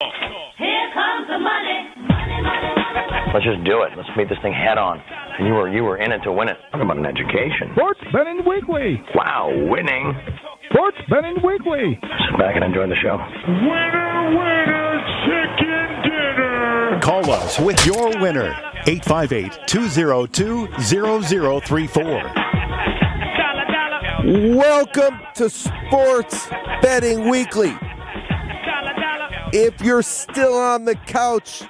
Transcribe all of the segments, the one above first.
Here comes the money. Money, money, money, money. Let's just do it. Let's meet this thing head on. And you were in it to win it. Talk about an education. Sports Betting Weekly. Wow, winning. Sports Betting Weekly. Sit back and enjoy the show. Winner, winner, chicken dinner. Call us with your winner. 858-202-0034. Welcome to Sports Betting Weekly. If you're still on the couch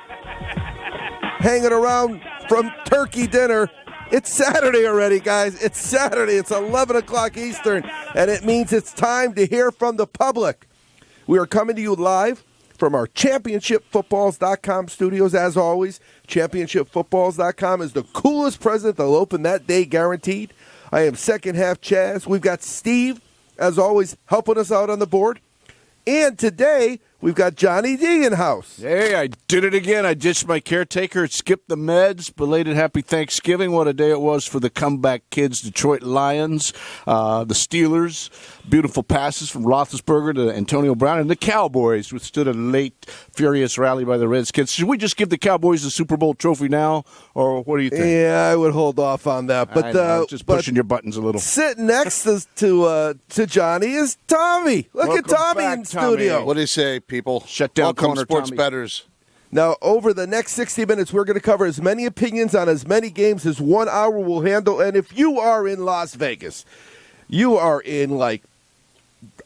hanging around from turkey dinner, it's Saturday already, guys. It's Saturday. It's 11 o'clock Eastern, and it means it's time to hear from the public. We are coming to you live from our ChampionshipFootballs.com studios, as always. ChampionshipFootballs.com is the coolest present they'll open that day, guaranteed. I am second half Chaz. We've got Steve, as always, helping us out on the board. And today, we've got Johnny D in house. Hey, I did it again. I ditched my caretaker, skipped the meds. Belated happy Thanksgiving. What a day it was for the comeback kids, Detroit Lions, the Steelers. Beautiful passes from Roethlisberger to Antonio Brown, and the Cowboys withstood a late, furious rally by the Redskins. Should we just give the Cowboys the Super Bowl trophy now, or what do you think? Yeah, I would hold off on that. But just pushing your buttons a little. Sitting next to Johnny is Tommy. Welcome at Tommy back, in studio. What do you say, people? Shut down Welcome, corner, sports Tommy. bettors. Now, over the next 60 minutes, we're going to cover as many opinions on as many games as 1 hour will handle. And if you are in Las Vegas, you are in, like,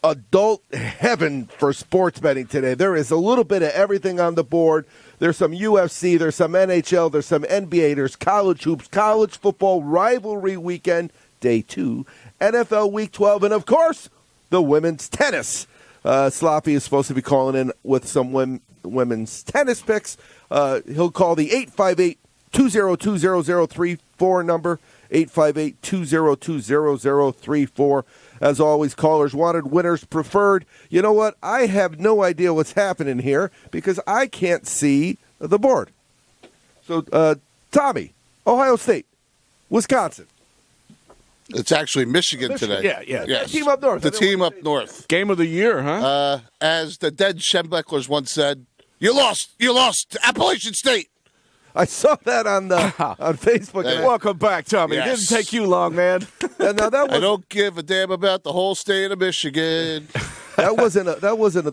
adult heaven for sports betting today. There is a little bit of everything on the board. There's some UFC, there's some NHL, there's some NBA, there's college hoops, college football, rivalry weekend, day 2, NFL week 12, and, of course, the women's tennis. Sloppy is supposed to be calling in with some women's tennis picks. He'll call the 858-202-0034 number, 858-202-0034. As always, callers wanted, winners preferred. You know what? I have no idea what's happening here because I can't see the board. So, Tommy, Ohio State, Wisconsin. It's actually Michigan today. Yeah. Yes. The team up north. The team up north. Game of the year, huh? As the dead Schembechlers once said, you lost to Appalachian State. I saw that on Facebook. Welcome back, Tommy. Yes. It didn't take you long, man. Now, that I don't give a damn about the whole state of Michigan. That wasn't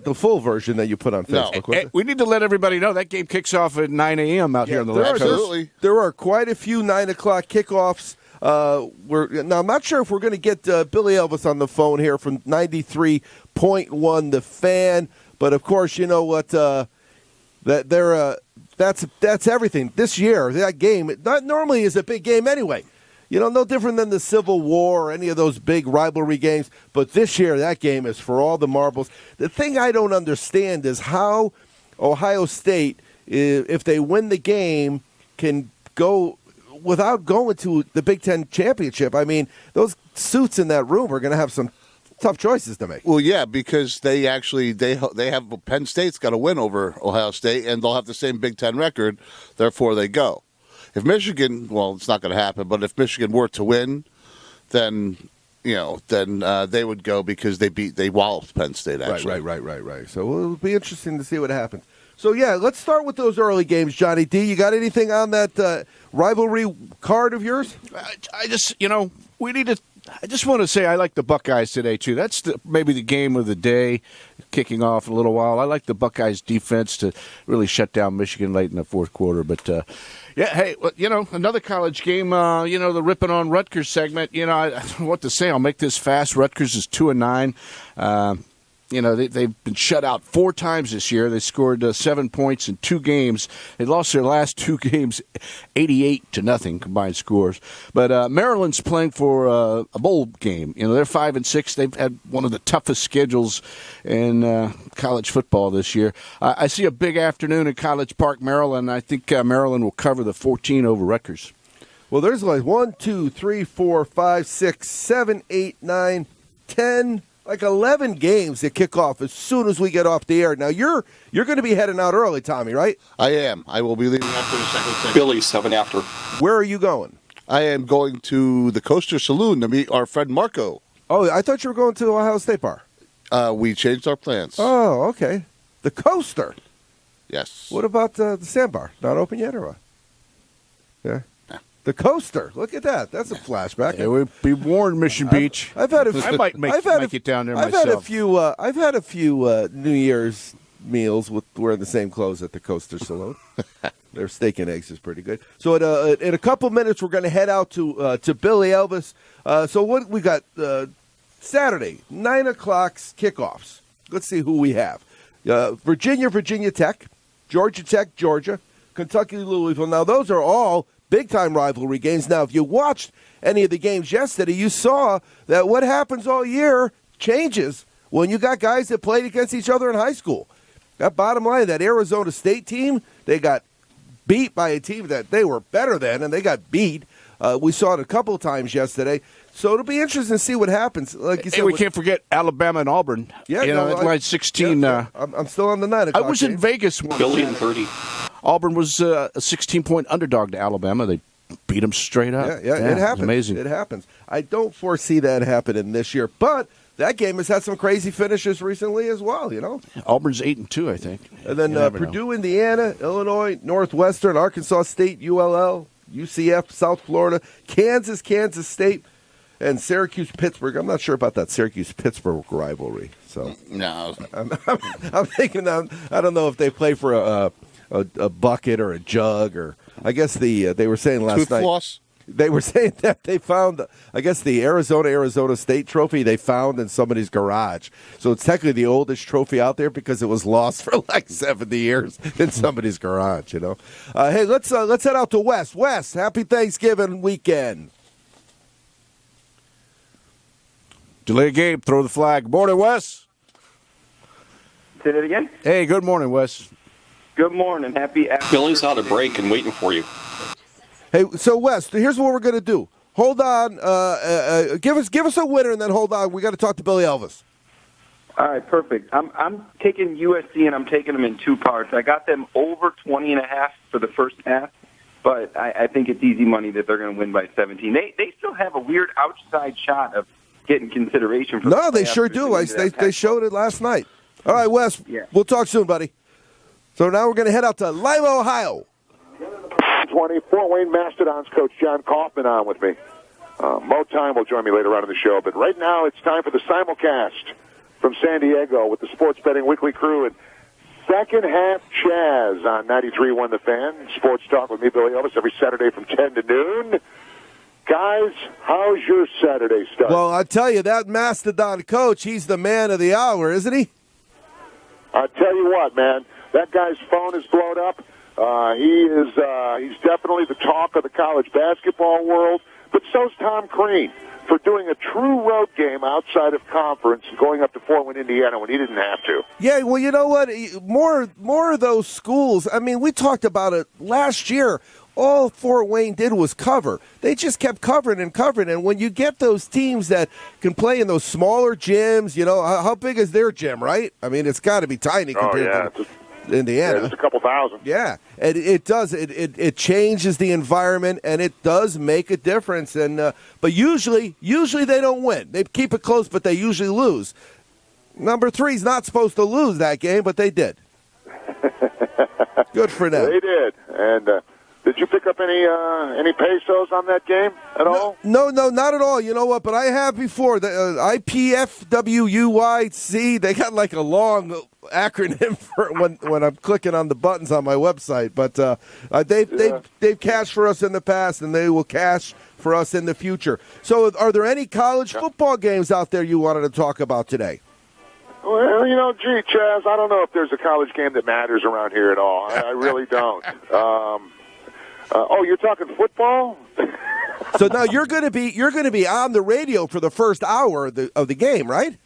the full version that you put on No. Facebook. Was it? We need to let everybody know that game kicks off at 9 a.m. out here on the there West are- Coast. Absolutely. There are quite a few 9 o'clock kickoffs. Now, I'm not sure if we're going to get Billy Elvis on the phone here from 93.1 The Fan, but of course, you know what? That's everything. This year, that game, that normally is a big game anyway. You know, no different than the Civil War or any of those big rivalry games. But this year, that game is for all the marbles. The thing I don't understand is how Ohio State, if they win the game, can go without going to the Big Ten championship. I mean, those suits in that room are going to have some tough choices to make. Well, yeah, because they have Penn State's got to win over Ohio State, and they'll have the same Big Ten record. Therefore, they go. If Michigan, well, it's not going to happen, but if Michigan were to win, then they would go because they walloped Penn State. Actually, Right. So it'll be interesting to see what happens. So yeah, let's start with those early games, Johnny D. You got anything on that rivalry card of yours? I just want to say I like the Buckeyes today, too. That's maybe the game of the day kicking off in a little while. I like the Buckeyes' defense to really shut down Michigan late in the fourth quarter. But, another college game, the ripping on Rutgers segment. I don't know what to say. I'll make this fast. Rutgers is 2-9. They've been shut out 4 times this year. They scored 7 points in 2 games. They lost their last 2 games 88-0 combined scores. But Maryland's playing for a bowl game. They're 5-6. They've had one of the toughest schedules in college football this year. I see a big afternoon in College Park, Maryland. I think Maryland will cover the 14 over Rutgers. Well, there's like 1, 2, 3, 4, 5, 6, 7, 8, 9, 10, like 11 games that kick off as soon as we get off the air. Now, you're going to be heading out early, Tommy, right? I am. I will be leaving after the second segment. Billy, 7 after. Where are you going? I am going to the Coaster Saloon to meet our friend Marco. Oh, I thought you were going to the Ohio State bar. We changed our plans. Oh, okay. The Coaster. Yes. What about the Sandbar? Not open yet, or what? Yeah. The Coaster. Look at that. That's a flashback. Yeah, be warned, Mission Beach. I might make it down there I've myself. I've had a few New Year's meals with wearing the same clothes at the Coaster Saloon. Their steak and eggs is pretty good. So in a couple minutes, we're going to head out to Billy Elvis. So what we got Saturday, 9 o'clock kickoffs. Let's see who we have. Virginia Tech, Georgia Tech, Georgia, Kentucky, Louisville. Now, those are all big-time rivalry games. Now, if you watched any of the games yesterday, you saw that what happens all year changes when you got guys that played against each other in high school. That bottom line, that Arizona State team, they got beat by a team that they were better than, and they got beat. We saw it a couple of times yesterday. So it'll be interesting to see what happens. Like you said, we can't forget Alabama and Auburn. Yeah, at line 16. I'm still on the 9 o'clock. I was in Vegas once. Billy and 30. Auburn was a 16-point underdog to Alabama. They beat them straight up. Yeah, it happens. Amazing. It happens. I don't foresee that happening this year, but that game has had some crazy finishes recently as well, you know. Auburn's 8-2, I think. And then Purdue, Indiana, Illinois, Northwestern, Arkansas State, ULL, UCF, South Florida, Kansas State, and Syracuse-Pittsburgh. I'm not sure about that Syracuse-Pittsburgh rivalry. So No. I'm thinking, I don't know if they play for a bucket or a jug, or I guess they were saying last Tooth night. floss? They were saying that they found, I guess, the Arizona State trophy they found in somebody's garage. So it's technically the oldest trophy out there because it was lost for like 70 years in somebody's garage, you know. Hey, let's head out to Wes. Wes, happy Thanksgiving weekend. Delay game, throw the flag. Morning, Wes. Say that again? Hey, good morning, Wes. Good morning. Happy Billy's out of break and waiting for you. Hey, so Wes, here's what we're going to do. Hold on. Give us a winner, and then hold on. We got to talk to Billy Elvis. All right, perfect. I'm taking USC, and I'm taking them in two parts. I got them over 20.5 for the first half, but I think it's easy money that they're going to win by 17. They still have a weird outside shot of getting consideration for. No, they sure do. They showed it last night. All right, Wes. Yeah. We'll talk soon, buddy. So now we're going to head out to Lima, Ohio. 24 Wayne Mastodon's coach John Kaufman on with me. Mo Time will join me later on in the show, but right now it's time for the simulcast from San Diego with the Sports Betting Weekly crew and second half Chaz on 93.1 The Fan. Sports Talk with me, Billy Elvis, every Saturday from 10 to noon. Guys, how's your Saturday start? Well, I tell you, that Mastodon coach, he's the man of the hour, isn't he? I tell you what, man, that guy's phone is blown up. He's definitely the talk of the college basketball world, but so's Tom Crean for doing a true road game outside of conference and going up to Fort Wayne, Indiana when he didn't have to. Yeah, well, you know what? More of those schools, I mean, we talked about it last year. All Fort Wayne did was cover. They just kept covering and covering. And when you get those teams that can play in those smaller gyms, you know, how big is their gym, right? I mean, it's got to be tiny compared to Indiana. Yeah, just a couple thousand. Yeah, and it does. It changes the environment, and it does make a difference. And but usually they don't win. They keep it close, but they usually lose. Number 3's not supposed to lose that game, but they did. Good for them. They did. And did you pick up any pesos on that game at all? No, not at all. You know what? But I have before. The IPFWUYC, they got like a long acronym for when I'm clicking on the buttons on my website. But they've cashed for us in the past, and they will cash for us in the future. So are there any college football games out there you wanted to talk about today? Well, you know, gee, Chaz, I don't know if there's a college game that matters around here at all. I really don't. You're talking football? So now you're going to be on the radio for the first hour of the game, right?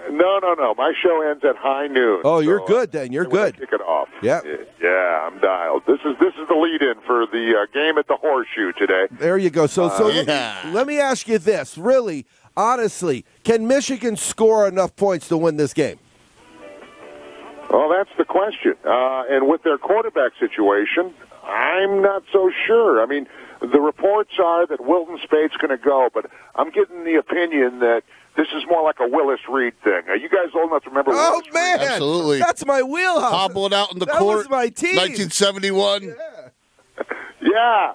No. My show ends at high noon. Oh, you're good then. You're good. Kick it off. Yeah. Yeah, I'm dialed. This is the lead-in for the game at the Horseshoe today. There you go. So let me ask you this, really, honestly, can Michigan score enough points to win this game? Well, that's the question. And with their quarterback situation, I'm not so sure. I mean, the reports are that Wilton Spade's going to go, but I'm getting the opinion that this is more like a Willis Reed thing. Are you guys old enough to remember Willis Reed? Man, Absolutely. that's my wheelhouse. Hobbling out in the that court. was my team. 1971. Yeah.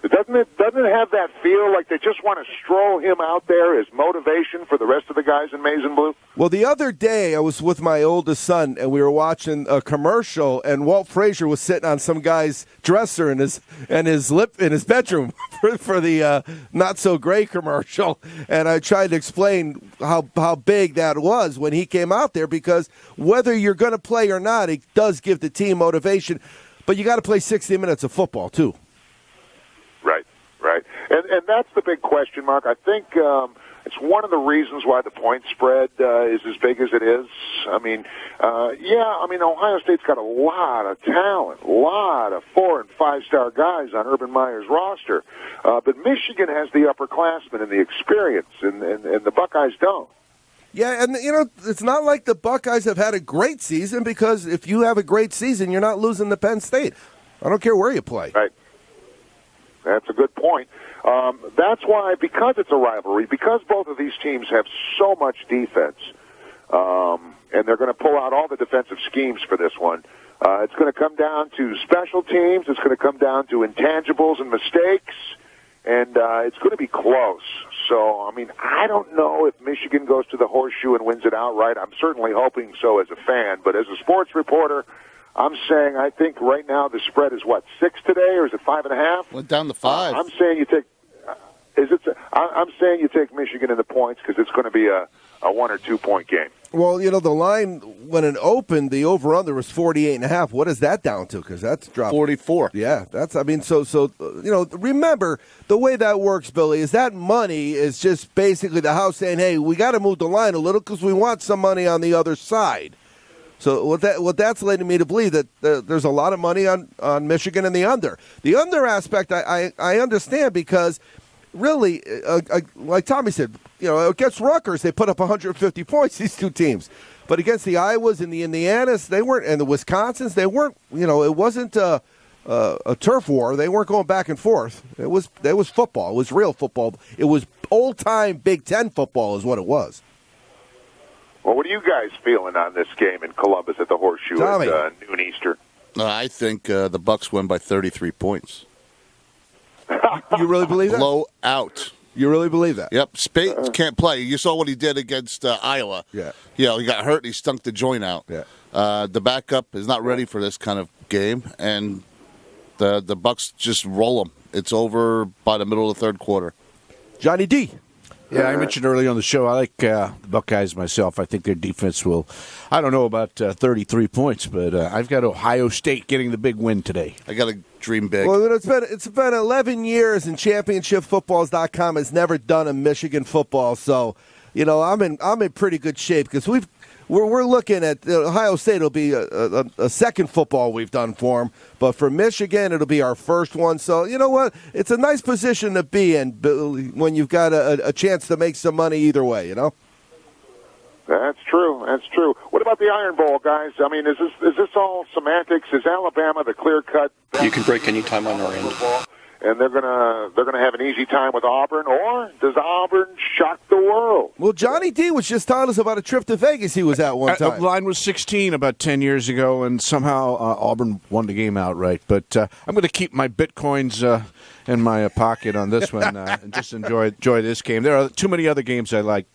Doesn't it have that feel like they just want to stroll him out there as motivation for the rest of the guys in maize and blue? Well, the other day I was with my oldest son and we were watching a commercial, and Walt Frazier was sitting on some guy's dresser in his bedroom for the Not So Great commercial, and I tried to explain how big that was when he came out there, because whether you're going to play or not, it does give the team motivation, but you got to play 60 minutes of football too. Right. And that's the big question mark. I think it's one of the reasons why the point spread is as big as it is. I mean, Ohio State's got a lot of talent, a lot of 4- and 5-star guys on Urban Meyer's roster. But Michigan has the upperclassmen and the experience, and the Buckeyes don't. Yeah, and, it's not like the Buckeyes have had a great season, because if you have a great season, you're not losing to Penn State. I don't care where you play. Right. That's a good point. That's why, because it's a rivalry, because both of these teams have so much defense, and they're going to pull out all the defensive schemes for this one, it's going to come down to special teams, it's going to come down to intangibles and mistakes, and it's going to be close. So, I mean, I don't know if Michigan goes to the horseshoe and wins it outright. I'm certainly hoping so as a fan, but as a sports reporter, I'm saying I think right now the spread is 6 today, or is it 5.5? Went down to 5. I'm saying you take. I'm saying you take Michigan in the points, because it's going to be a 1 or 2 point game. Well, the line when it opened, the over under was 48.5. What is that down to? Because that's dropped 44. Yeah, so remember the way that works, Billy, is that money is just basically the house saying, hey, we got to move the line a little because we want some money on the other side. So what that's leading me to believe that there's a lot of money on Michigan and the under. The under aspect I understand, because really, like Tommy said, against Rutgers they put up 150 points, these two teams. But against the Iowas and the Indianas, they weren't, and the Wisconsins, they weren't. It wasn't a turf war. They weren't going back and forth. It was football. It was real football. It was old time Big Ten football, is what it was. Well, what are you guys feeling on this game in Columbus at the Horseshoe Tommy. at noon Eastern? I think the Bucks win by 33 points. You really believe that? Blow out. You really believe that? Yep. Spade can't play. You saw what he did against Iowa. Yeah. He got hurt and he stunk the joint out. Yeah. The backup is not ready for this kind of game, and the Bucks just roll them. It's over by the middle of the third quarter. Johnny D. Yeah, I mentioned early on the show, I like the Buckeyes myself. I think their defense will, I don't know about 33 points, but I've got Ohio State getting the big win today. I got to dream big. Well, it's been 11 years, and ChampionshipFootballs.com has never done a Michigan football, so I'm in pretty good shape, because we're looking at Ohio State will be a second football we've done for them, but for Michigan it'll be our first one. So you know what? It's a nice position to be in when you've got a chance to make some money either way. That's true. What about the Iron Bowl, guys? I mean, is this all semantics? Is Alabama the clear cut? You can break any time on our end. And they're gonna have an easy time with Auburn, or does Auburn shock the world? Well, Johnny D was just telling us about a trip to Vegas he was at one time. The line was 16 about 10 years ago, and somehow Auburn won the game outright. But I'm going to keep my Bitcoins in my pocket on this one and just enjoy this game. There are too many other games I like.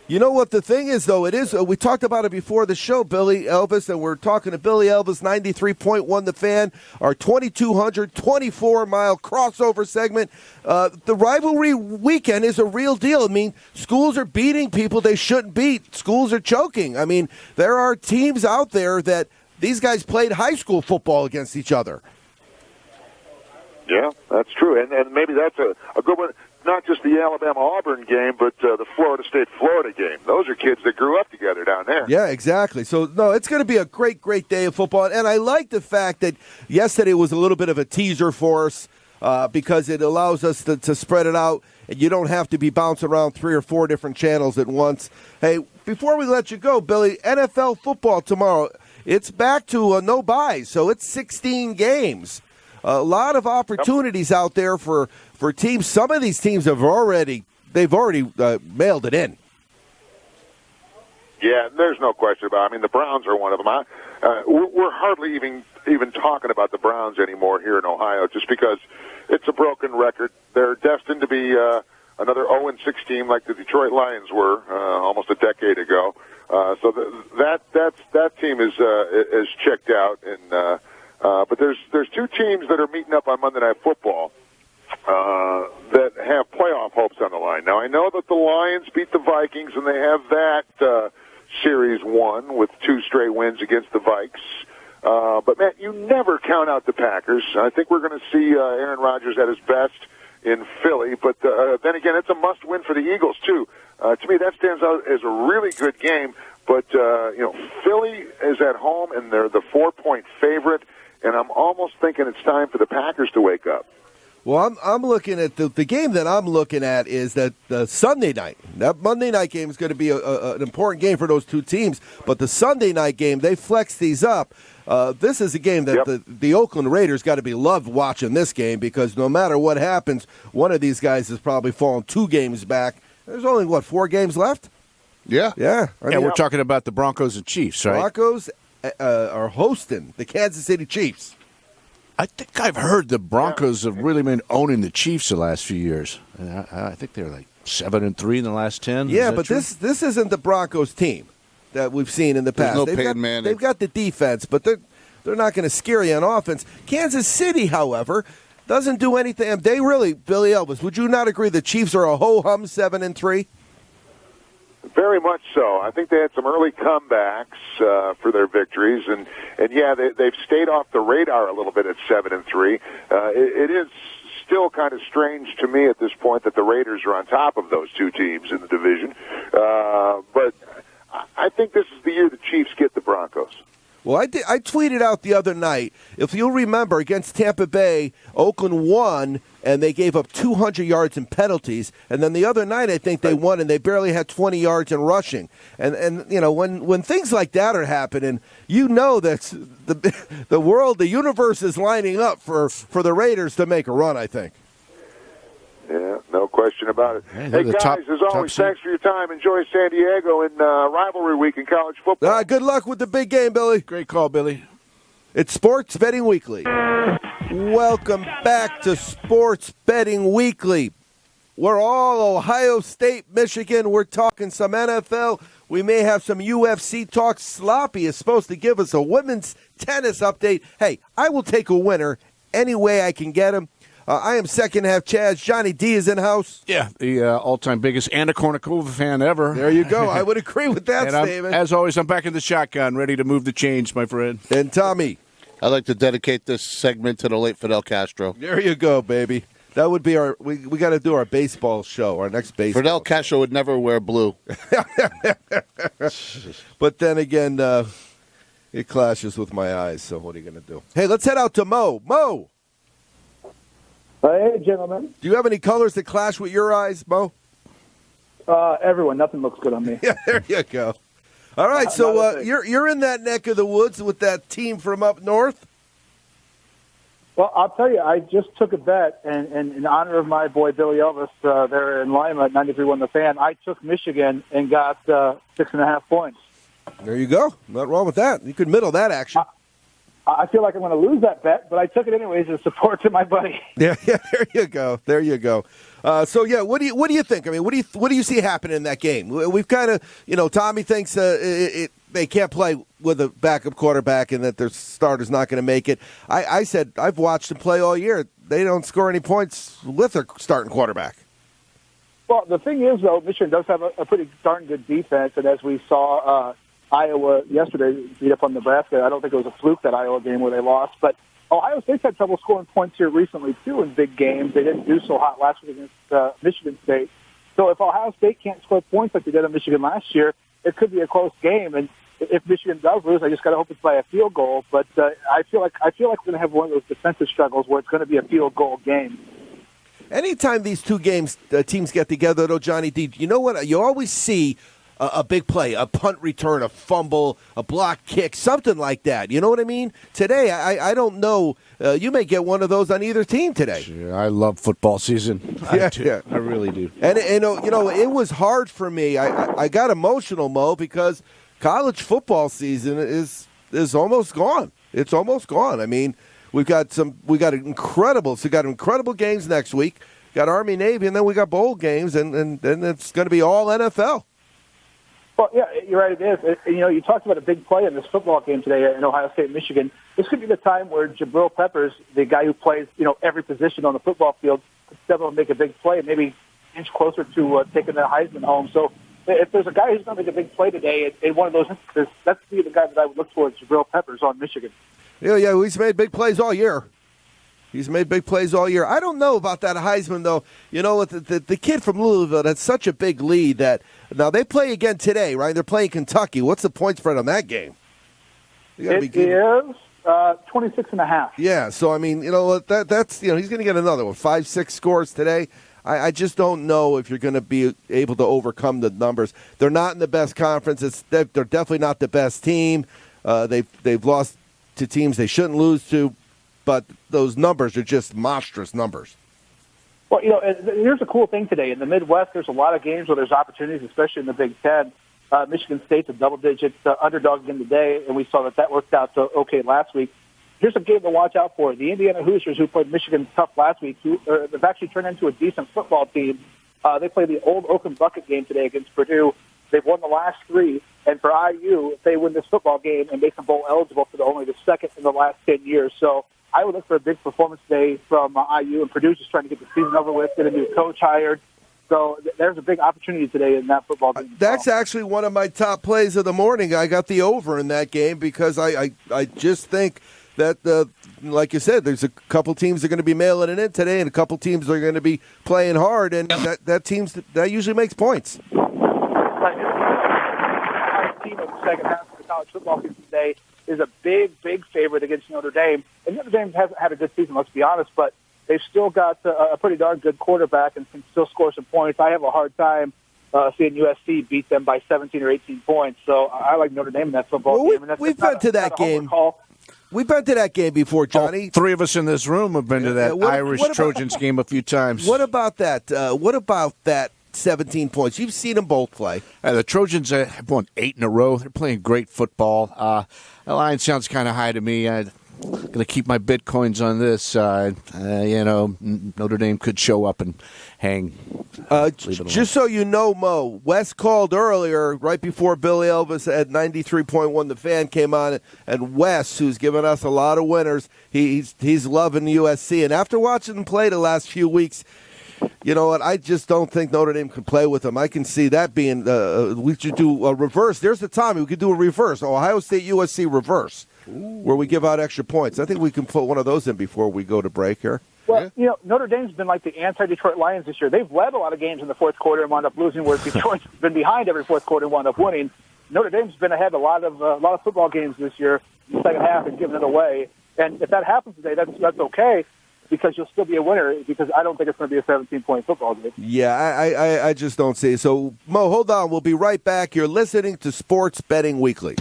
You know what the thing is, though? It is. We talked about it before the show, Billy Elvis, and we're talking to Billy Elvis, 93.1 The Fan, our 2,200, 24-mile crossover segment. The rivalry weekend is a real deal. I mean, schools are beating people they shouldn't beat. Schools are choking. I mean, there are teams out there that these guys played high school football against each other. Yeah, that's true. And maybe that's a good one. Not just the Alabama-Auburn game, but the Florida State-Florida game. Those are kids that grew up together down there. Yeah, exactly. So, no, it's going to be a great, great day of football. And I like the fact that yesterday was a little bit of a teaser for us because it allows us to spread it out, and you don't have to be bouncing around 3 or 4 different channels at once. Hey, before we let you go, Billy, NFL football tomorrow. it's back to no buys, so it's 16 games. A lot of opportunities out there for teams. Some of these teams they've already mailed it in. Yeah, there's no question about it. I mean, the Browns are one of them. We're hardly even talking about the Browns anymore here in Ohio, just because it's a broken record. They're destined to be another 0-6 team like the Detroit Lions were almost a decade ago. So that team is checked out. And but there's two teams that are meeting up on Monday Night Football that have playoff hopes on the line. Now, I know that the Lions beat the Vikings, and they have that series won with 2 straight wins against the Vikes. But, Matt, you never count out the Packers. I think we're going to see Aaron Rodgers at his best in Philly. But then again, it's a must-win for the Eagles, too. To me, that stands out as a really good game. But, Philly is at home, and they're the 4-point favorite. And I'm almost thinking it's time for the Packers to wake up. Well, I'm looking at the game that I'm looking at is that the Sunday night. That Monday night game is going to be an important game for those two teams. But the Sunday night game, they flex these up. This is a game that the Oakland Raiders got to be loved watching this game, because no matter what happens, one of these guys has probably fallen 2 games back. There's only, 4 games left? Yeah. Yeah. We're talking about the Broncos and Chiefs, right? Broncos are hosting the Kansas City Chiefs. I think I've heard the Broncos have really been owning the Chiefs the last few years. And I think they're like 7-3 in the last 10. Yeah, but this isn't the Broncos team that we've seen in the past. There's no Peyton Manning. They've got the defense, but they're not going to scare you on offense. Kansas City, however, doesn't do anything. They really, Billy Elvis, would you not agree the Chiefs are a ho-hum 7-3? Very much so. I think they had some early comebacks for their victories, and yeah, they've stayed off the radar a little bit at 7-3. It is still kind of strange to me at this point that the Raiders are on top of those two teams in the division, but I think this is the year the Chiefs get the Broncos. Well, I tweeted out the other night, if you'll remember, against Tampa Bay, Oakland won, and they gave up 200 yards in penalties. And then the other night, I think they won, and they barely had 20 yards in rushing. And when things like that are happening, that the world, the universe is lining up for the Raiders to make a run, I think. Yeah, no question about it. Hey, guys, top as always, thanks for your time. Enjoy San Diego and rivalry week in college football. Good luck with the big game, Billy. Great call, Billy. It's Sports Betting Weekly. Welcome back to Sports Betting Weekly. We're all Ohio State, Michigan. We're talking some NFL. We may have some UFC talk. Sloppy is supposed to give us a women's tennis update. Hey, I will take a winner any way I can get him. I am second half Chaz. Johnny D is in house. Yeah, the all-time biggest Anna Kournikova fan ever. There you go. I would agree with that and statement. As always, I'm back in the shotgun, ready to move the chains, my friend. And Tommy. I'd like to dedicate this segment to the late Fidel Castro. There you go, baby. That would be our. We got to do our baseball show, our next baseball. Fidel Castro would never wear blue. But then again, it clashes with my eyes. So what are you going to do? Hey, let's head out to Mo. Mo. Hey, gentlemen. Do you have any colors that clash with your eyes, Mo? Everyone. Nothing looks good on me. Yeah, there you go. All right, so you're in that neck of the woods with that team from up north? Well, I'll tell you, I just took a bet, and in honor of my boy Billy Elvis there in Lima at 93.1 The Fan, I took Michigan and got 6.5 points. There you go. Not wrong with that. You could middle that action. I feel like I'm going to lose that bet, but I took it anyways as support to my buddy. Yeah, there you go. There you go. So yeah, what do you think? I mean, what do you see happening in that game? We've kind of, Tommy thinks they can't play with a backup quarterback and that their starter's not going to make it. I said I've watched them play all year. They don't score any points with their starting quarterback. Well, the thing is, though, Michigan does have a pretty darn good defense, and as we saw Iowa yesterday beat up on Nebraska, I don't think it was a fluke, that Iowa game where they lost, but Ohio State's had trouble scoring points here recently, too, in big games. They didn't do so hot last week against Michigan State. So if Ohio State can't score points like they did in Michigan last year, it could be a close game. And if Michigan does lose, I just got to hope it's by a field goal. But I feel like we're going to have one of those defensive struggles where it's going to be a field goal game. Anytime these two teams get together, though, Johnny D, you know what? You always see a big play, a punt return, a fumble, a block kick, something like that. You know what I mean? Today, I don't know. You may get one of those on either team today. Yeah, I love football season. I really do. And it was hard for me. I got emotional, Mo, because college football season is almost gone. It's almost gone. I mean, we got incredible games next week. Got Army Navy, and then we got bowl games, and it's going to be all NFL. Well, yeah, you're right. It is. You talked about a big play in this football game today in Ohio State, Michigan. This could be the time where Jabril Peppers, the guy who plays, every position on the football field, could step up and make a big play, and maybe inch closer to taking the Heisman home. So, if there's a guy who's going to make a big play today in one of those instances, that's the guy that I would look towards, Jabril Peppers on Michigan. Yeah, he's made big plays all year. I don't know about that Heisman, though. The kid from Louisville had such a big lead that now they play again today, right? They're playing Kentucky. What's the point spread on that game? It is 26.5. Yeah, so, I mean, that's he's going to get another one, 5-6 scores today. I just don't know if you're going to be able to overcome the numbers. They're not in the best conference. They're definitely not the best team. They've lost to teams they shouldn't lose to, but those numbers are just monstrous numbers. Well, here's a cool thing today. In the Midwest, there's a lot of games where there's opportunities, especially in the Big Ten. Michigan State's a double-digit underdog again today, and we saw that worked out okay last week. Here's a game to watch out for. The Indiana Hoosiers, who played Michigan tough last week, they've actually turned into a decent football team. They play the old Oaken Bucket game today against Purdue. They've won the last 3, and for IU, if they win this football game and make them bowl eligible for only the second in the last 10 years. So I would look for a big performance today from IU, and Purdue's just trying to get the season over with, get a new coach hired. So there's a big opportunity today in that football game. That's actually one of my top plays of the morning. I got the over in that game because I just think that, like you said, there's a couple teams that are going to be mailing it in today, and a couple teams are going to be playing hard, and that usually makes points. Team in the second half of the college football season today is a big favorite against Notre Dame. And Notre Dame hasn't had a good season, let's be honest, but they've still got a pretty darn good quarterback and can still score some points. I have a hard time seeing USC beat them by 17 or 18 points. So I like Notre Dame in that football game. And we've been to that game. We've been to that game before, Johnny. 3 of us in this room have been to that Irish Trojans game a few times. What about that? What about that 17 points? You've seen them both play. The Trojans have won 8 in a row. They're playing great football. The line sounds kind of high to me. I'm going to keep my Bitcoins on this side. Notre Dame could show up and hang. Just so you know, Mo, Wes called earlier, right before Billy Elvis at 93.1, the fan came on, and Wes, who's given us a lot of winners, he's loving USC. And after watching them play the last few weeks, you know what? I just don't think Notre Dame can play with them. I can see that being we should do a reverse. There's the time we could do a reverse. Ohio State USC reverse, where we give out extra points. I think we can put one of those in before we go to break here. Well, Notre Dame's been like the anti-Detroit Lions this year. They've led a lot of games in the fourth quarter and wound up losing, whereas Detroit's been behind every fourth quarter and wound up winning. Notre Dame's been ahead a lot of football games this year in the second half and giving it away. And if that happens today, that's okay, because you'll still be a winner, because I don't think it's going to be a 17-point football game. Yeah, I just don't see it. So, Mo, hold on. We'll be right back. You're listening to Sports Betting Weekly.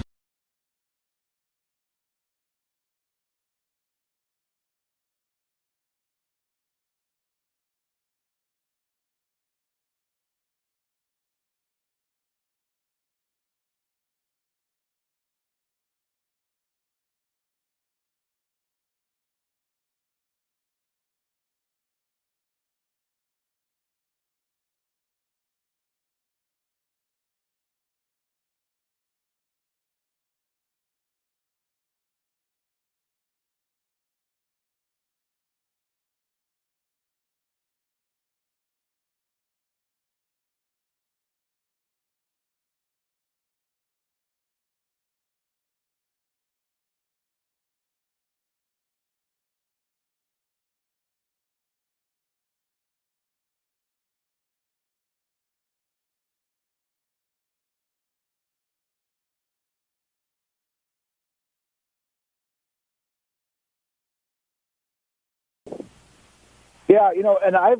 Yeah, and I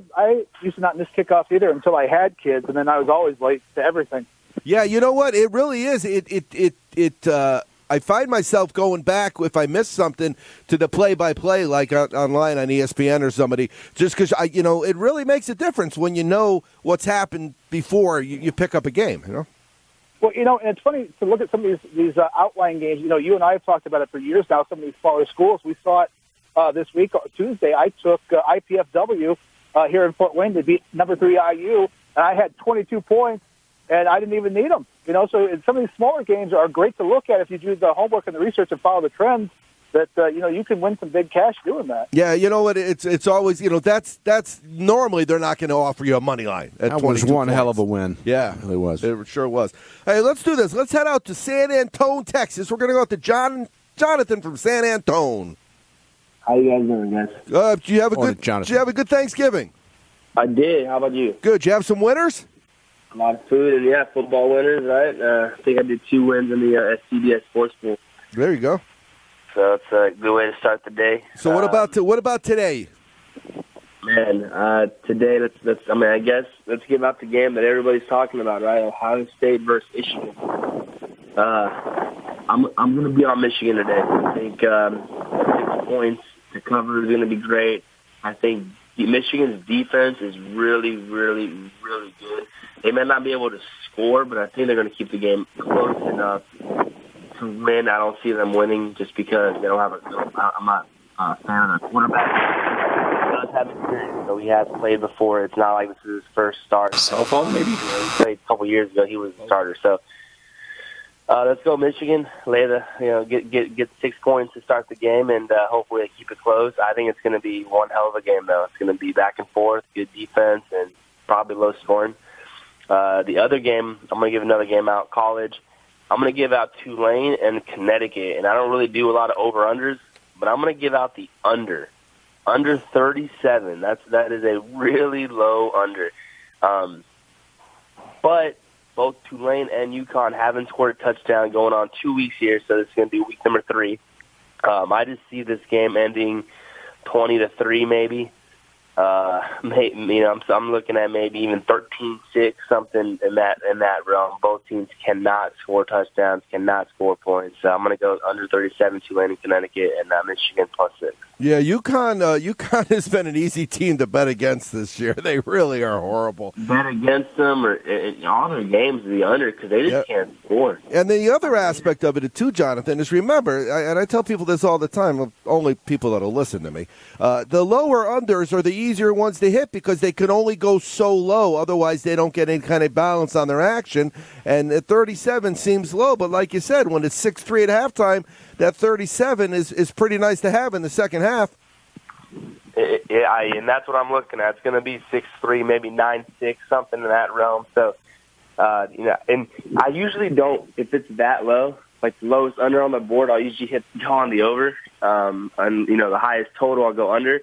used to not miss kickoffs either until I had kids, and then I was always late to everything. Yeah, you know what? It really is. I find myself going back if I miss something to the play-by-play, like online on ESPN or somebody, just because it really makes a difference when you know what's happened before you pick up a game. Well, and it's funny to look at some of these outlying games. You and I have talked about it for years now. Some of these smaller schools. We saw it this week, Tuesday. I took IPFW here in Fort Wayne to beat number 3 IU, and I had 22 points. And I didn't even need them, So some of these smaller games are great to look at if you do the homework and the research and follow the trends. That you can win some big cash doing that. Yeah, you know what? It's always that's normally they're not going to offer you a money line. That was one hell of a win. Yeah, it really was. It sure was. Hey, let's do this. Let's head out to San Antone, Texas. We're going to go out to Jonathan from San Antone. How you guys doing, guys? Do you have a good Thanksgiving? I did. How about you? Good. Did you have some winners? A lot of food and football winners, right? I think I did 2 wins in the CBS Sports Pool. There you go. So it's a good way to start the day. So what about today? Man, today I guess let's give out the game that everybody's talking about, right? Ohio State versus Michigan. I'm going to be on Michigan today. I think 6 points to cover is going to be great. I think Michigan's defense is really, really, really good. They may not be able to score, but I think they're going to keep the game close enough to win. I don't see them winning just because they don't have I'm not a fan of the quarterback. He does have experience, so he has played before. It's not like this is his first start. Cell phone, maybe? He played a couple years ago. He was a starter. So let's go Michigan. Get 6 points to start the game, and hopefully they keep it close. I think it's going to be one hell of a game, though. It's going to be back and forth, good defense, and probably low scoring. The other game, I'm going to give another game out, college. I'm going to give out Tulane and Connecticut, and I don't really do a lot of over-unders, but I'm going to give out the under. Under 37. That is a really low under. But both Tulane and UConn haven't scored a touchdown going on 2 weeks here, so this is going to be week number 3. I just see this game ending 20-3 maybe. I'm looking at maybe even 13-6, something in that realm. Both teams cannot score touchdowns, cannot score points. So I'm going to go under 37, Tulane and Connecticut, and Michigan +6. Yeah, UConn has been an easy team to bet against this year. They really are horrible. Bet against them or all their games the under because they just can't score. And then the other aspect of it too, Jonathan, is remember, and I tell people this all the time, only people that'll listen to me. The lower unders are the easier ones to hit because they can only go so low. Otherwise, they don't get any kind of balance on their action. And at 37 seems low, but like you said, when it's 6-3 at halftime, that 37 is pretty nice to have in the second half. And that's what I'm looking at. It's going to be 6-3, maybe 9-6, something in that realm. So, and I usually don't, if it's that low, like the lowest under on the board, I'll usually go on the over. And, the highest total, I'll go under.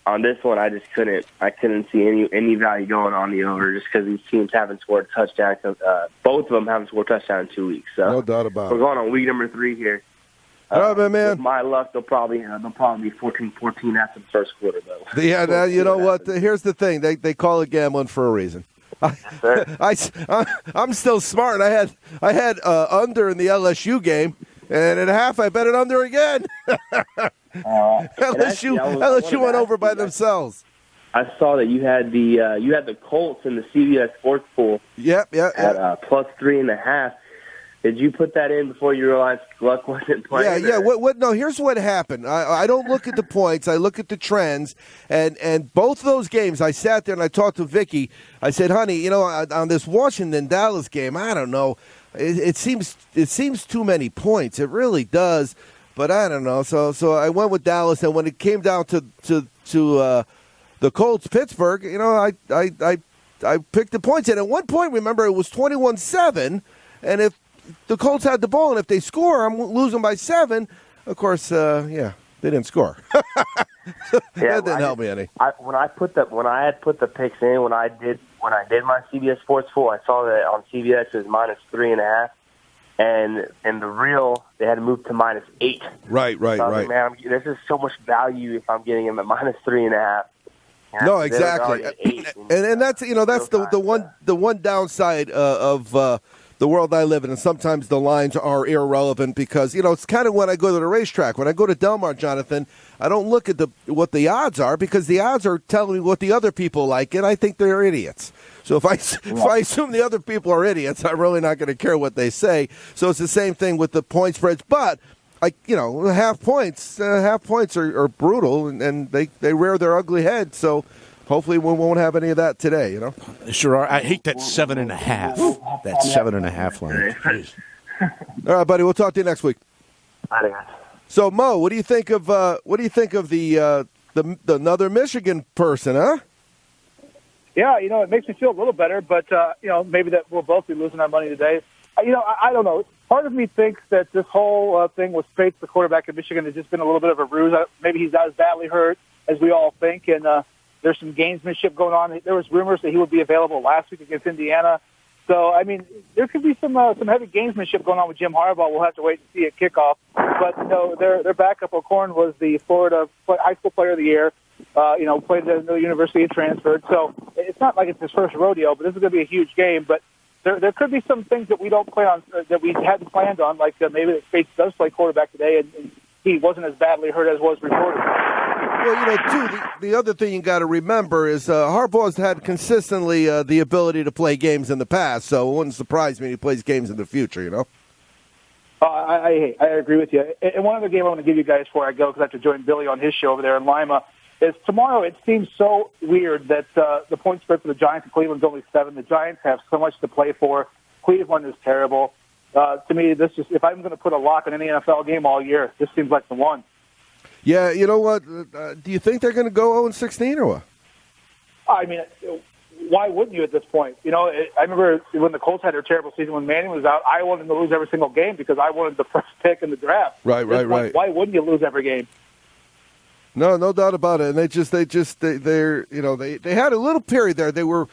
On this one, I just couldn't see any value going on the over just because these teams haven't scored a touchdown. Both of them haven't scored a touchdown in 2 weeks. So no doubt about it. We're going on week number 3 here. All right, man. With my luck, they'll probably be 14-14 after the first quarter, though. Yeah, now, you know what? Here's the thing: they call it gambling for a reason. I'm still smart. I had under in the LSU game, and at half I bet it under again. LSU went over by themselves. I saw that you had the Colts in the CBS Sports Pool. Yep. At +3.5. Did you put that in before you realized luck wasn't playing? Yeah. No, here's what happened. I don't look at the points. I look at the trends. And both of those games, I sat there and I talked to Vicky. I said, honey, on this Washington-Dallas game, I don't know. It seems too many points. It really does. But I don't know. So I went with Dallas. And when it came down to the Colts-Pittsburgh, I picked the points. And at one point, remember, it was 21-7. And if the Colts had the ball, and if they score, I'm losing by 7. Of course, they didn't score. That didn't help me any. When I had put the picks in, when I did my CBS Sports Pool, I saw that on CBS it was -3.5, and the real they had to move to -8. Right. So like, man, this is so much value if I'm getting him at -3.5. No, exactly. And that's that's the one downside of the world I live in, and sometimes the lines are irrelevant because, it's kind of when I go to the racetrack. When I go to Del Mar, Jonathan, I don't look at what the odds are because the odds are telling me what the other people like, and I think they're idiots. So if I assume the other people are idiots, I'm really not going to care what they say. So it's the same thing with the point spreads. But, half points are brutal, and they rear their ugly head. So hopefully we won't have any of that today, Sure are. I hate that 7.5. That 7.5 line. Jeez. All right, buddy. We'll talk to you next week. Bye, guys. So, Mo, what do you think of the another Michigan person, huh? Yeah, it makes me feel a little better, but maybe that we'll both be losing our money today. I don't know. Part of me thinks that this whole thing with Spates, the quarterback of Michigan, has just been a little bit of a ruse. Maybe he's not as badly hurt as we all think, and there's some gamesmanship going on. There was rumors that he would be available last week against Indiana. So, there could be some heavy gamesmanship going on with Jim Harbaugh. We'll have to wait and see at kickoff. But, their backup O'Korn was the Florida High School Player of the Year. Played at the university and transferred. So it's not like it's his first rodeo, but this is going to be a huge game. But there could be some things that we don't plan on, that we hadn't planned on, like maybe that Spates does play quarterback today, and he wasn't as badly hurt as was reported. Well, too, the other thing you got to remember is Harbaugh's had consistently the ability to play games in the past, so it wouldn't surprise me if he plays games in the future, I agree with you. And one other game I want to give you guys before I go, because I have to join Billy on his show over there in Lima, is tomorrow. It seems so weird that the point spread for the Giants and Cleveland is only 7. The Giants have so much to play for. Cleveland is terrible. To me, if I'm going to put a lock on any NFL game all year, this seems like the one. Yeah, you know what? Do you think they're going to go 0-16 or what? Why wouldn't you at this point? I remember when the Colts had their terrible season when Manning was out, I wanted them to lose every single game because I wanted the first pick in the draft. Right. Why wouldn't you lose every game? No doubt about it. And they had a little period there. They were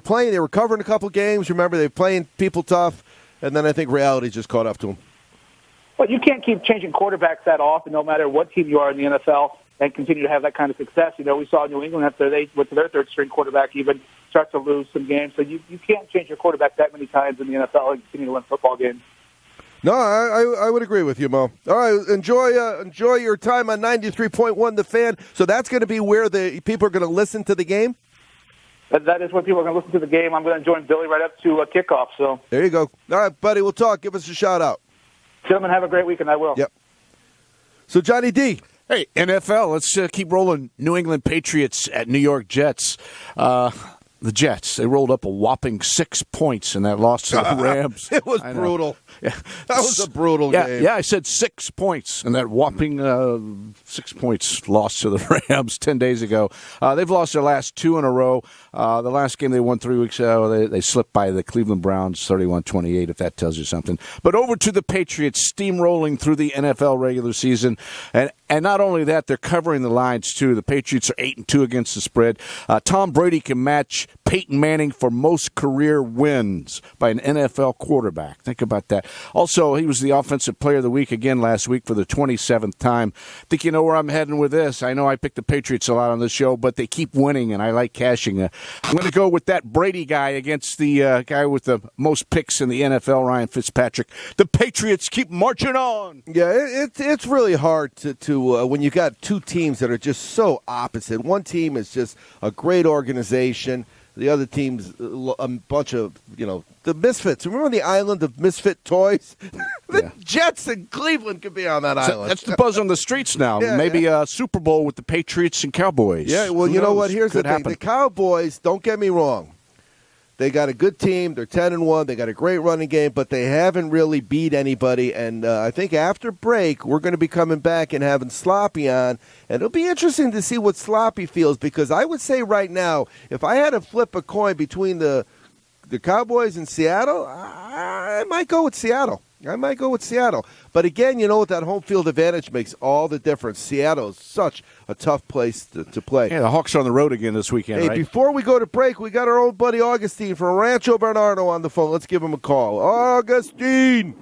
playing. They were covering a couple games. Remember, they were playing people tough, and then I think reality just caught up to them. Well, you can't keep changing quarterbacks that often, no matter what team you are in the NFL, and continue to have that kind of success. We saw New England after they went to their third-string quarterback even start to lose some games. So you can't change your quarterback that many times in the NFL and continue to win football games. No, I would agree with you, Mo. All right, enjoy your time on 93.1 The Fan. So that's going to be where the people are going to listen to the game? That is when people are going to listen to the game. I'm going to join Billy right up to kickoff. So there you go. All right, buddy, we'll talk. Give us a shout-out. Gentlemen, have a great weekend. I will. Yep. So, Johnny D. Hey, NFL, let's keep rolling. New England Patriots at New York Jets. The Jets, they rolled up a whopping 6 points in that loss to the Rams. It was brutal. Yeah. That was a brutal game. Yeah, I said 6 points in that whopping 6 points loss to the Rams 10 days ago. They've lost their last 2 in a row. The last game they won 3 weeks ago, they slipped by the Cleveland Browns 31-28, if that tells you something. But over to the Patriots, steamrolling through the NFL regular season. And not only that, they're covering the lines, too. The Patriots are 8-2 against the spread. Tom Brady can match Peyton Manning for most career wins by an NFL quarterback. Think about that. Also, he was the Offensive Player of the Week again last week for the 27th time. Think you know where I'm heading with this. I know I picked the Patriots a lot on this show, but they keep winning, and I like cashing. I'm going to go with that Brady guy against the guy with the most picks in the NFL, Ryan Fitzpatrick. The Patriots keep marching on. Yeah, it's really hard to when you got two teams that are just so opposite. One team is just a great organization. The other team's a bunch of, the misfits. Remember the island of misfit toys? The Jets and Cleveland could be on that island. That's the buzz on the streets now. Maybe a Super Bowl with the Patriots and Cowboys. Yeah, well, you know what? Here's the thing. Happen. The Cowboys, don't get me wrong. They got a good team. They're 10-1. They got a great running game, but they haven't really beat anybody. And I think after break, we're going to be coming back and having Sloppy on. And it'll be interesting to see what Sloppy feels, because I would say right now, if I had to flip a coin between the Cowboys and Seattle, I might go with Seattle. But again, you know what? That home field advantage makes all the difference. Seattle is such a tough place to play. Yeah, the Hawks are on the road again this weekend, Hey, right? Before we go to break, we got our old buddy Augustine from Rancho Bernardo on the phone. Let's give him a call. Augustine!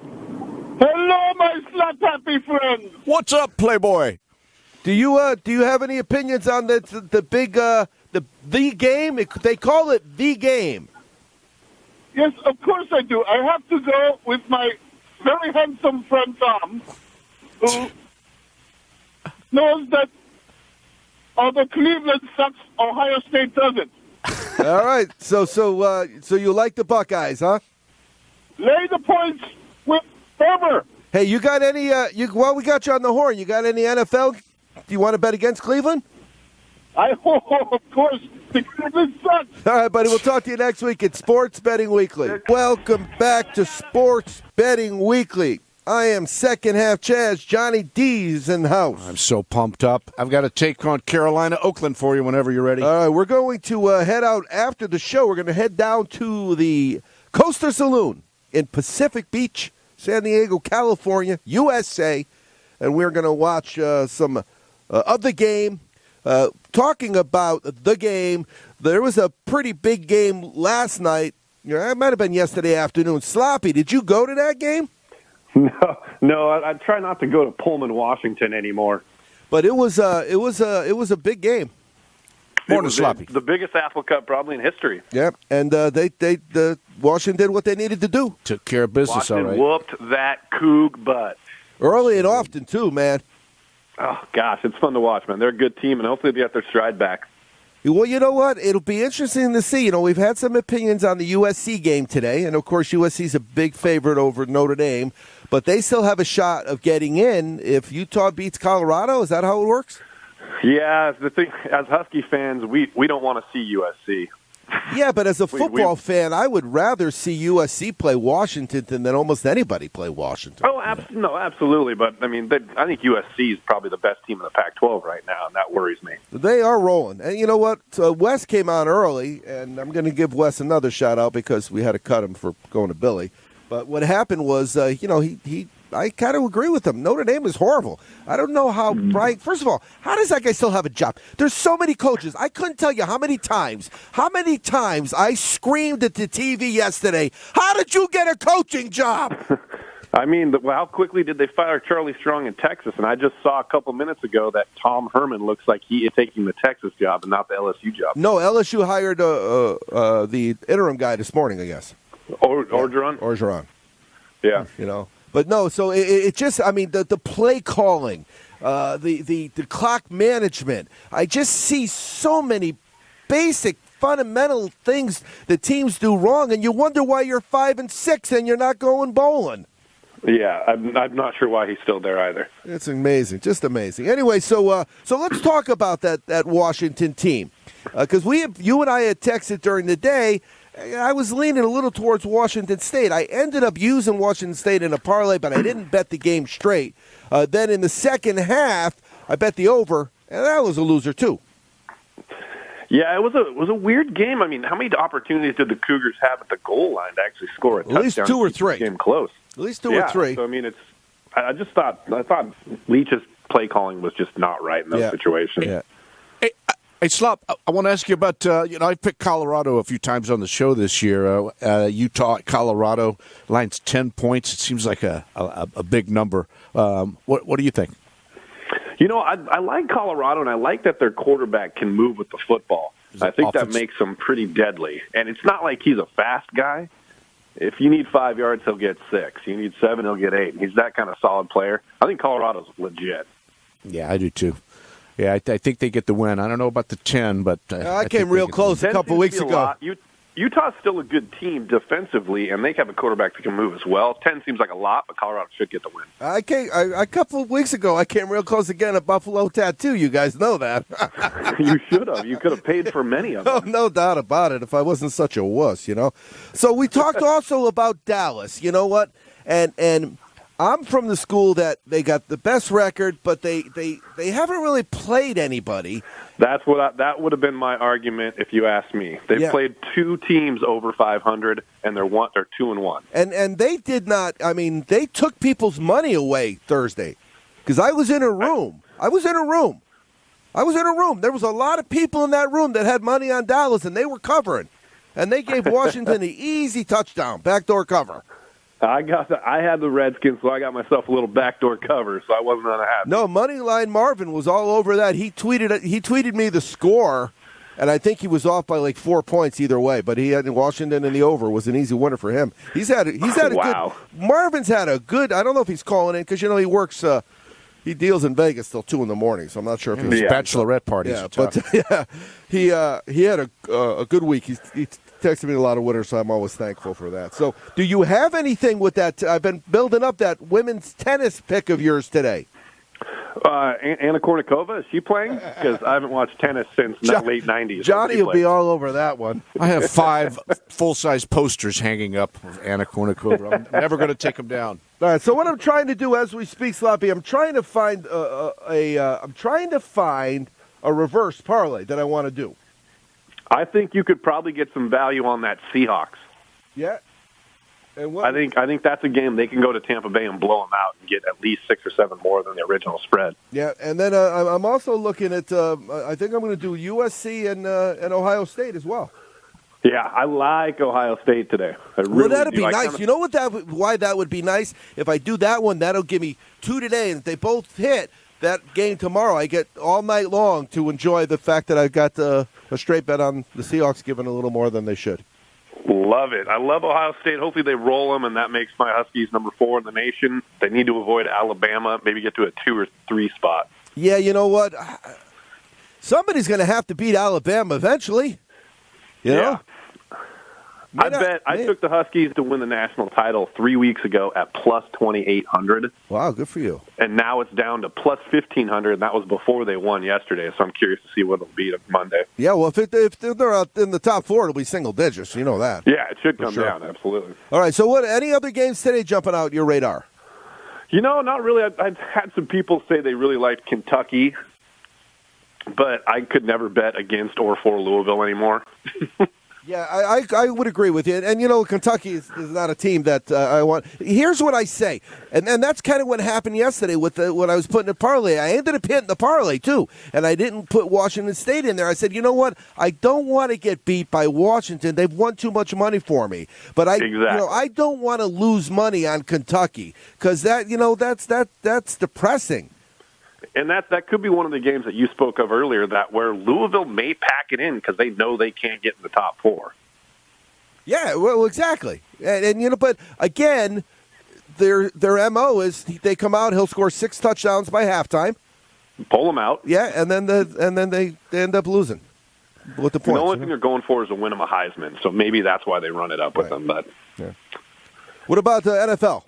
Hello, my slap happy friend. What's up, Playboy? Do you have any opinions on the big the game? They call it the game. Yes, of course I do. I have to go with my very handsome friend Tom, who knows that although Cleveland sucks, Ohio State doesn't. All right. So you like the Buckeyes, huh? Lay the points with Ferber. Hey, you got any? Well, we got you on the horn. You got any NFL? Do you want to bet against Cleveland? Of course, the Cleveland sucks. All right, buddy. We'll talk to you next week at Sports Betting Weekly. Welcome back to Sports Betting Weekly. I am second half Chaz. Johnny D's in the house. I'm so pumped up. I've got a take on Carolina, Oakland for you whenever you're ready. All right, we're going to head out after the show. We're going to head down to the Coaster Saloon in Pacific Beach, San Diego, California, USA, and we're going to watch some of the game. Talking about the game, there was a pretty big game last night. It might have been yesterday afternoon. Sloppy, did you go to that game? No, I try not to go to Pullman, Washington anymore. But it was a big game. Morning, Sloppy. The biggest Apple Cup probably in history. Yep, and the Washington did what they needed to do. Took care of business, Washington all right. Whooped that Coug butt. Early and often too, man. Oh gosh, it's fun to watch, man. They're a good team, and hopefully they get their stride back. Well, you know what? It'll be interesting to see. We've had some opinions on the USC game today, and of course USC's a big favorite over Notre Dame, but they still have a shot of getting in if Utah beats Colorado. Is that how it works? Yeah, the thing, as Husky fans, we don't want to see USC. Yeah, but as a football fan, I would rather see USC play Washington than almost anybody play Washington. Oh, no, absolutely. But, I mean, I think USC is probably the best team in the Pac-12 right now, and that worries me. They are rolling. And you know what? Wes came on early, and I'm going to give Wes another shout-out because we had to cut him for going to Billy. But what happened was, I kind of agree with him. Notre Dame is horrible. I don't know how Brian. First of all, how does that guy still have a job? There's so many coaches. I couldn't tell you how many times I screamed at the TV yesterday. How did you get a coaching job? I mean, how quickly did they fire Charlie Strong in Texas? And I just saw a couple minutes ago that Tom Herman looks like he is taking the Texas job and not the LSU job. No, LSU hired the interim guy this morning, I guess. Orgeron. Yeah. But no, so it just, I mean, the play calling, the clock management, I just see so many basic fundamental things that teams do wrong, and you wonder why you're 5-6 and you're not going bowling. Yeah, I'm not sure why he's still there either. It's amazing, just amazing. Anyway, so let's talk about that Washington team, because you and I had texted during the day. I was leaning a little towards Washington State. I ended up using Washington State in a parlay, but I didn't bet the game straight. Then in the second half, I bet the over, and that was a loser too. Yeah, it was a weird game. I mean, how many opportunities did the Cougars have at the goal line to actually score a touchdown? At least 2 or 3. Game close. At least 2 or 3. So I mean, I thought Leach's play calling was just not right in those situations. Yeah. Hey, Slop, I want to ask you about, I picked Colorado a few times on the show this year. Utah, Colorado, line's 10 points. It seems like a big number. What do you think? I like Colorado, and I like that their quarterback can move with the football. I think that makes him pretty deadly. And it's not like he's a fast guy. If you need 5 yards, he'll get 6. You need 7, he'll get 8. He's that kind of solid player. I think Colorado's legit. Yeah, I do too. Yeah, I think they get the win. I don't know about the 10, but I came real close a couple weeks ago. Utah's still a good team defensively, and they have a quarterback that can move as well. 10 seems like a lot, but Colorado should get the win. A couple of weeks ago, I came real close again at Buffalo Tattoo. You guys know that. You should have. You could have paid for many of them. Oh, no doubt about it, if I wasn't such a wuss, So we talked also about Dallas, you know what? And I'm from the school that they got the best record, but they haven't really played anybody. That would have been my argument if you asked me. They've played 2 teams over 500, and they're 2-1. And they did not. I mean, they took people's money away Thursday, because I was in a room. There was a lot of people in that room that had money on Dallas, and they were covering, and they gave Washington the easy touchdown, backdoor cover. I had the Redskins, so I got myself a little backdoor cover, so I wasn't unhappy. No, Moneyline Marvin was all over that. He tweeted me the score, And I think he was off by like 4 points either way, but he had Washington in the over was an easy winner for him. He's had a Wow. good. Marvin's had a good. I don't know if he's calling in because he works. He deals in Vegas till 2 a.m, so I'm not sure if he's bachelorette parties. Yeah, but he had a good week. He texted me a lot of winners, so I'm always thankful for that. So, do you have anything with that? I've been building up that women's tennis pick of yours today. Anna Kournikova, is she playing? Because I haven't watched tennis since the late 90s. Johnny will be all over that one. I have 5 full-size posters hanging up of Anna Kournikova. I'm never going to take them down. All right. So what I'm trying to do as we speak, Sloppy, I'm trying to find a reverse parlay that I want to do. I think you could probably get some value on that Seahawks. Yeah. And I think that's a game they can go to Tampa Bay and blow them out and get at least 6 or 7 more than the original spread. Yeah, and then I'm also looking at. I think I'm going to do USC and Ohio State as well. Yeah, I like Ohio State today. Well, that'd be nice. You know why that would be nice? If I do that one, that'll give me 2 today, and if they both hit that game tomorrow, I get all night long to enjoy the fact that I got a straight bet on the Seahawks giving a little more than they should. Love it. I love Ohio State. Hopefully they roll them, and that makes my Huskies number 4 in the nation. They need to avoid Alabama, maybe get to a 2 or 3 spot. Yeah, you know what? Somebody's going to have to beat Alabama eventually. You know? I took the Huskies to win the national title 3 weeks ago at plus 2,800. Wow, good for you. And now it's down to plus 1,500, and that was before they won yesterday, so I'm curious to see what it'll be Monday. Yeah, well, if they're out in the top 4, it'll be single digits. You know that. Yeah, it should come down, absolutely. All right, so any other games today jumping out your radar? Not really. I've had some people say they really liked Kentucky, but I could never bet against or for Louisville anymore. Yeah, I would agree with you. And Kentucky is not a team that I want. Here's what I say, and that's kind of what happened yesterday with when I was putting a parlay. I ended up hitting the parlay, too, and I didn't put Washington State in there. I said, you know what? I don't want to get beat by Washington. They've won too much money for me. But I don't want to lose money on Kentucky because that's depressing. And that could be one of the games that you spoke of earlier, that where Louisville may pack it in because they know they can't get in the top 4. Yeah, well, exactly. And but again, their MO is they come out, he'll score 6 touchdowns by halftime, pull them out. Yeah, and then they end up losing with the points. The only thing they're going for is to win them a Heisman, so maybe that's why they run it up with them. But what about the NFL?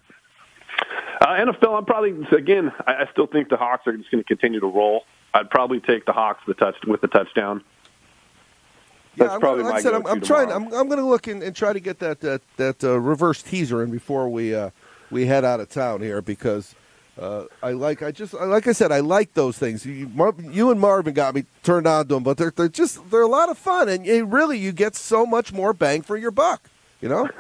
NFL, I'm probably, again, I still think the Hawks are just going to continue to roll. I'd probably take the Hawks with the touchdown. That's probably my go-to I'm trying. I'm going to look and try to get that reverse teaser in before we head out of town here because like I said, I like those things. You and Marvin got me turned on to them, but they're a lot of fun, and you get so much more bang for your buck. Where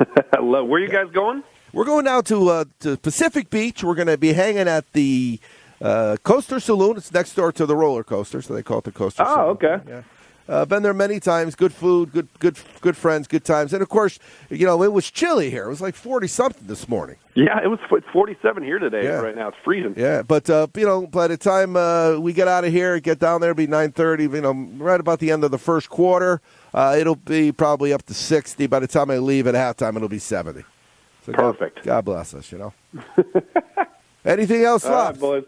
are you guys going? We're going now to Pacific Beach. We're going to be hanging at the Coaster Saloon. It's next door to the roller coaster, so they call it the Coaster Saloon. Oh, okay. Yeah. Been there many times. Good food, good friends, good times. And, of course, it was chilly here. It was like 40-something this morning. Yeah, it's 47 here today. Yeah. Right now. It's freezing. Yeah, but, by the time we get out of here, get down there, it'll be 9:30, right about the end of the first quarter. It'll be probably up to 60. By the time I leave at halftime, it'll be 70. So perfect. God bless us, Anything else left? All right, boys.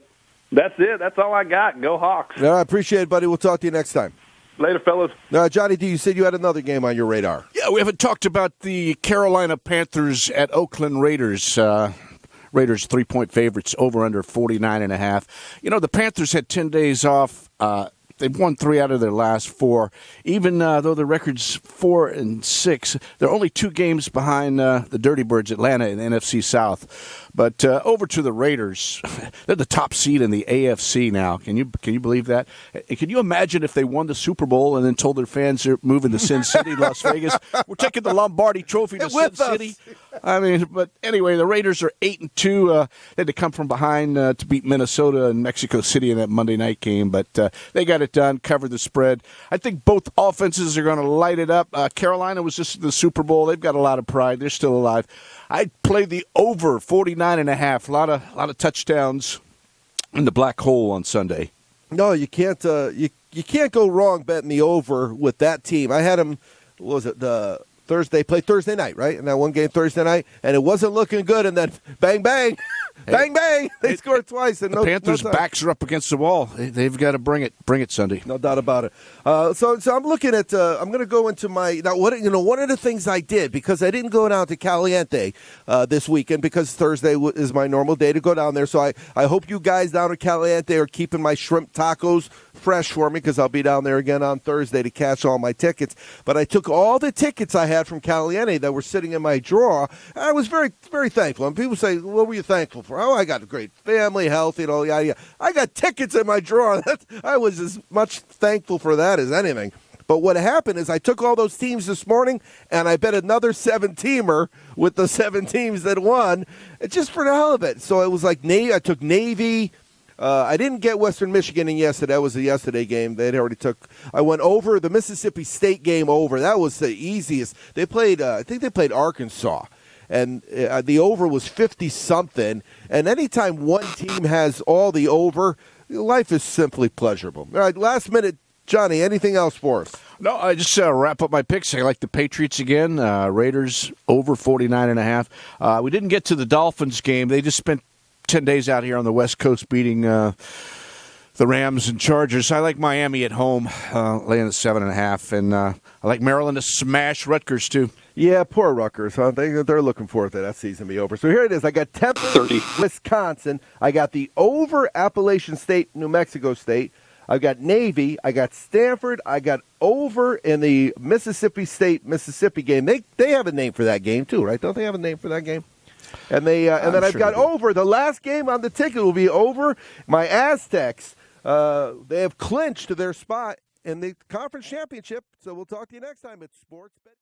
That's it. That's all I got. Go Hawks. I appreciate it, buddy. We'll talk to you next time. Later, fellas. Johnny D, you said you had another game on your radar. Yeah, we haven't talked about the Carolina Panthers at Oakland Raiders. Raiders 3-point favorites, over under 49.5. The Panthers had 10 days off. They've won 3 out of their last 4. Even though the record's 4-6, they're only 2 games behind the Dirty Birds, Atlanta, in the NFC South. But over to the Raiders, they're the top seed in the AFC now. Can you believe that? Can you imagine if they won the Super Bowl and then told their fans they're moving to Sin City, Las Vegas? We're taking the Lombardi Trophy to Sin City. But anyway, the Raiders are 8-2. They had to come from behind to beat Minnesota and Mexico City in that Monday night game, but they got it done, covered the spread. I think both offenses are going to light it up. Carolina was just in the Super Bowl. They've got a lot of pride. They're still alive. I'd play the over 49.5. A lot of touchdowns in the black hole on Sunday. No, you can't. You you can't go wrong betting the over with that team. I had them. What was it? The Thursday played Thursday night, right? And that one game Thursday night, and it wasn't looking good. And then bang, bang, bang, bang, they scored twice. And the Panthers' backs are up against the wall. They've got to bring it Sunday. No doubt about it. So I'm looking at. I'm going to go into my now. One of the things I did because I didn't go down to Caliente this weekend because Thursday is my normal day to go down there. So I hope you guys down at Caliente are keeping my shrimp tacos fresh for me because I'll be down there again on Thursday to cash all my tickets. But I took all the tickets I had from Caliente that were sitting in my drawer. And I was very, very thankful. And people say, "What were you thankful for?" Oh, I got a great family, health, yeah. I got tickets in my drawer. I was as much thankful for that as anything. But what happened is I took all those teams this morning, and I bet another 7-teamer with the 7 teams that won, just for the hell of it. So it was like I took Navy. I didn't get Western Michigan in yesterday. That was the yesterday game. They'd already took. I went over the Mississippi State game over. That was the easiest. They played. I think they played Arkansas. And the over was 50-something. And anytime one team has all the over, life is simply pleasurable. All right, last minute, Johnny, anything else for us? No, I just wrap up my picks. I like the Patriots again. Raiders over 49.5. We didn't get to the Dolphins game. They just spent 10 days out here on the West Coast beating the Rams and Chargers. I like Miami at home, laying at 7.5. And I like Maryland to smash Rutgers, too. Yeah, poor Rutgers. Huh? They're looking forward to that season be over. So here it is. I got Temple, 30. Wisconsin. I got the over Appalachian State, New Mexico State. I got Navy. I got Stanford. I got over in the Mississippi State, Mississippi game. They have a name for that game, too, right? Don't they have a name for that game? And then I've got over. The last game on the ticket will be over. My Aztecs, they have clinched their spot in the conference championship. So we'll talk to you next time at Sports Bet.